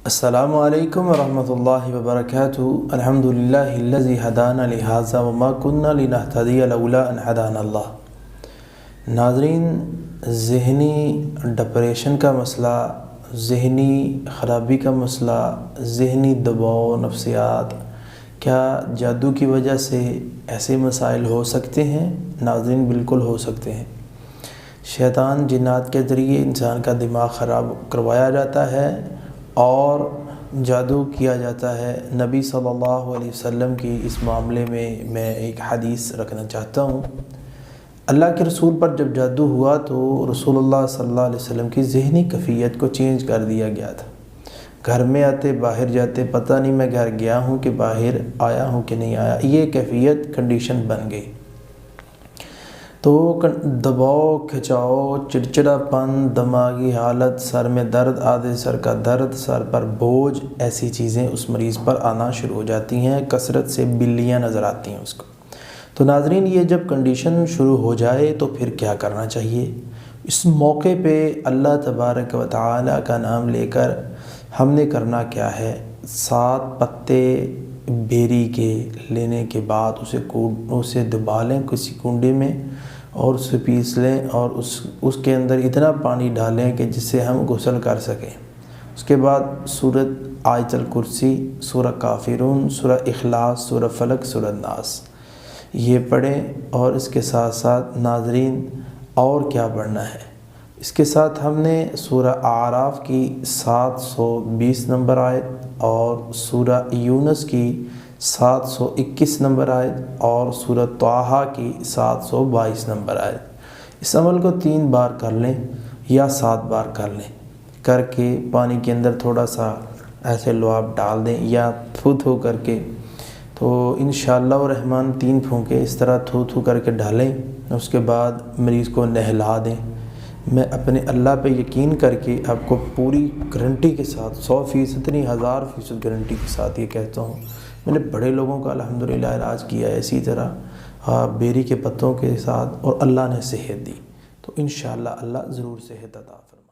السلام علیکم ورحمۃ اللہ وبرکاتہ۔ الحمدللہ الذی ہدانا لہذا وما کنا لنہتدی لولا ان ہدانا اللہ۔ ناظرین، ذہنی ڈپریشن کا مسئلہ، ذہنی خرابی کا مسئلہ، ذہنی دباؤ، نفسیات، کیا جادو کی وجہ سے ایسے مسائل ہو سکتے ہیں؟ ناظرین، بالکل ہو سکتے ہیں۔ شیطان جنات کے ذریعے انسان کا دماغ خراب کروایا جاتا ہے اور جادو کیا جاتا ہے۔ نبی صلی اللہ علیہ وسلم کی اس معاملے میں ایک حدیث رکھنا چاہتا ہوں۔ اللہ کے رسول پر جب جادو ہوا تو رسول اللہ صلی اللہ علیہ وسلم کی ذہنی کیفیت کو چینج کر دیا گیا تھا۔ گھر میں آتے باہر جاتے، پتہ نہیں میں گھر گیا ہوں کہ باہر آیا ہوں کہ نہیں آیا، یہ کیفیت کنڈیشن بن گئی۔ تو دباؤ، کھچاؤ، چڑچڑا پن، دماغی حالت، سر میں درد، آدھے سر کا درد، سر پر بوجھ، ایسی چیزیں اس مریض پر آنا شروع ہو جاتی ہیں، کثرت سے بلیاں نظر آتی ہیں اس کو۔ تو ناظرین، یہ جب کنڈیشن شروع ہو جائے تو پھر کیا کرنا چاہیے؟ اس موقع پہ اللہ تبارک و تعالی کا نام لے کر ہم نے کرنا کیا ہے؟ 7 پتے بیری کے لینے کے بعد اسے دبا لیں کسی کنڈے میں اور اسے پیس لیں اور اس کے اندر اتنا پانی ڈالیں کہ جس سے ہم غسل کر سکیں۔ اس کے بعد سورۃ آیت الکرسی، سورہ کافرون، سورہ اخلاص، سورہ فلق، سورہ ناس یہ پڑھیں۔ اور اس کے ساتھ ساتھ ناظرین اور کیا پڑھنا ہے؟ اس کے ساتھ ہم نے سورہ اعراف کی 720 نمبر آیت اور سورہ یونس کی 721 نمبر آیت اور سورہ طٰہٰ کی 722 نمبر آیت، اس عمل کو 3 بار کر لیں یا 7 بار کر لیں، کر کے پانی کے اندر تھوڑا سا ایسے لعاب ڈال دیں یا تھو کر کے، تو انشاءاللہ الرحمن 3 پھونکے اس طرح تھو کر کے ڈالیں۔ اس کے بعد مریض کو نہلا دیں۔ میں اپنے اللہ پہ یقین کر کے آپ کو پوری گارنٹی کے ساتھ 100% نہیں 1000% گارنٹی کے ساتھ یہ کہتا ہوں، میں نے بڑے لوگوں کا الحمدللہ علاج کیا ہے اسی طرح بیری کے پتوں کے ساتھ اور اللہ نے صحت دی، تو انشاءاللہ اللہ ضرور صحت عطا فرمائے۔